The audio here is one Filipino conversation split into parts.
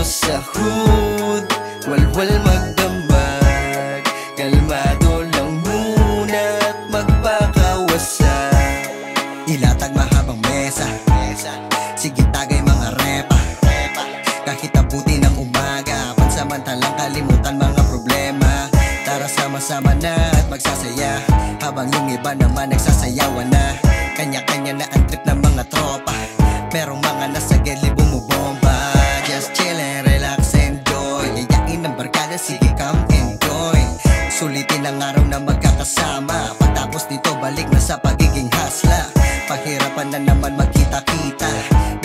dito sa hood, walwal magdamag. Kalmado lang muna't magpakawasak. Ilatag mahabang mesa, sige tagay mga repa. Kahit abuti ng umaga, pansamantalang kalimutan mga problema. Tara sama-sama na at magsasaya, habang yung iba naman nagsasayawan na. Kanya-kanya na ang trip ng mga tropa, merong mga nasa gilid bumubomba. Just chillin', relax, enjoy. Yayain ang barkada, sige come enjoy. Sulitin ang araw na magkakasama, pagtapos nito balik na sa pagiging hasla. Pahirapan na naman magkita-kita,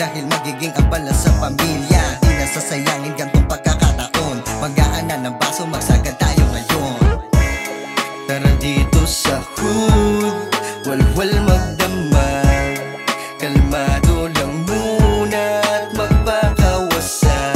dahil magiging abala sa pamilya. Di na sasayangin gantong pagkakataon, magaan na ng baso, magsagad tayo ngayon. Tara dito sa hood, walwal magdamag. Kalmado lang muna at magpakawasak.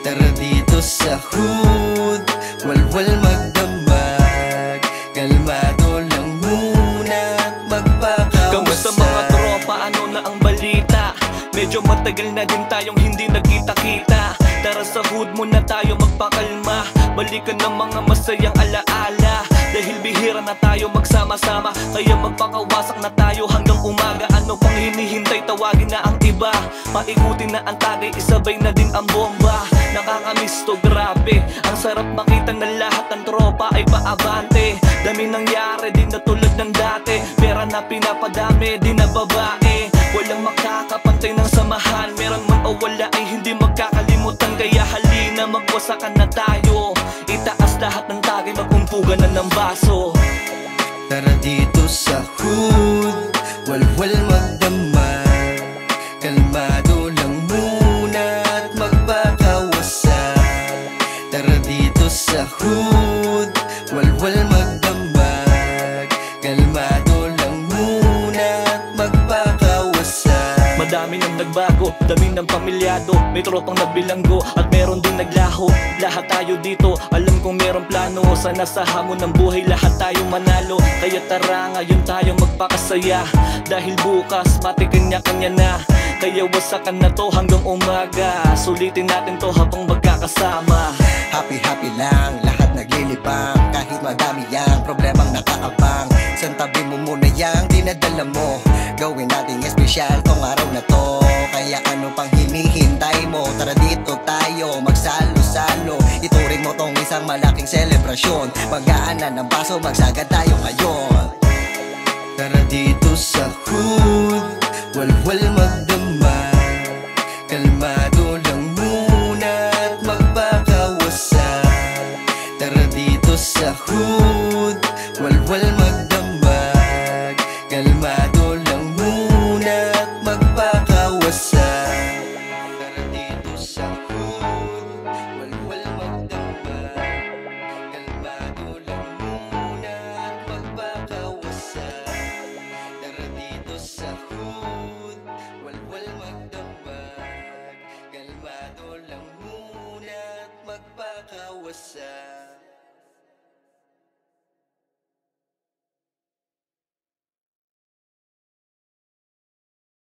Tara dito sa hood, walwal magdamag. Kalmado lang muna at magpakawasak. Kamusta mga tropa, ano na ang balita? Medyo matagal na din tayong hindi nagkita-kita. Tara sa hood muna tayo magpakalma, balikan ng mga masayang alaala. Dahil bihira na tayo magsama-sama, kaya magpakawasak na tayo hanggang umaga. Ano pang hinihintay, tawagin na ang iba, paikutin na ang tagay, isabay na din ang bomba. Nakakamiss to, grabe, ang sarap makita na lahat ng tropa ay paabante. Dami nangyari, di na tulad ng dati, pera na pinapadami, di na babae. Walang makakapantay ng samahan, meron man o wala ay hindi magkakalimutan. Kaya halina magwasakan na tayo, itaas lahat ng tagay, magumpugan na ng baso. Tara dito sa hood, walwal magdamag. Kalmado lang muna at magpakawasak. Tara dito sa hood, walwal magdamag. Kalmado lang muna at magpakawasak. Madami nang nagbago, dami ng pamilyado, may tropang nabilanggo at meron din naglaho. Lahat tayo dito, alam kong meron plano, sana sa hamon ng buhay lahat tayo manalo. Kaya tara ngayon tayo magpakasaya, dahil bukas pati kanya-kanya na. Kaya wasakan na to hanggang umaga, sulitin natin to habang magkakasama. Happy-happy lang, lahat naglilibang, kahit madami yang problemang nakaabang. Santabi mo muna yang dinadala mo, gawin nating espesyal tong araw na to. Kaya ano pang hinihintay mo, tara dito tayo magsalo-salo. Ituring mo tong isang malaking selebrasyon, magaan na ng baso, magsagad tayo ngayon. Tara dito sa hood, walwal magdamag. Kalmado lang muna at magpakawasak. Tara dito sa hood, walwal magdamag. Kalmado lang muna at magpakawasak. Tara dito sa hood, walwal magdamag. Kalmado lang muna at magpakawasak. Tara dito sa hood, walwal magdamag. Kalmado lang muna at magpakawasak.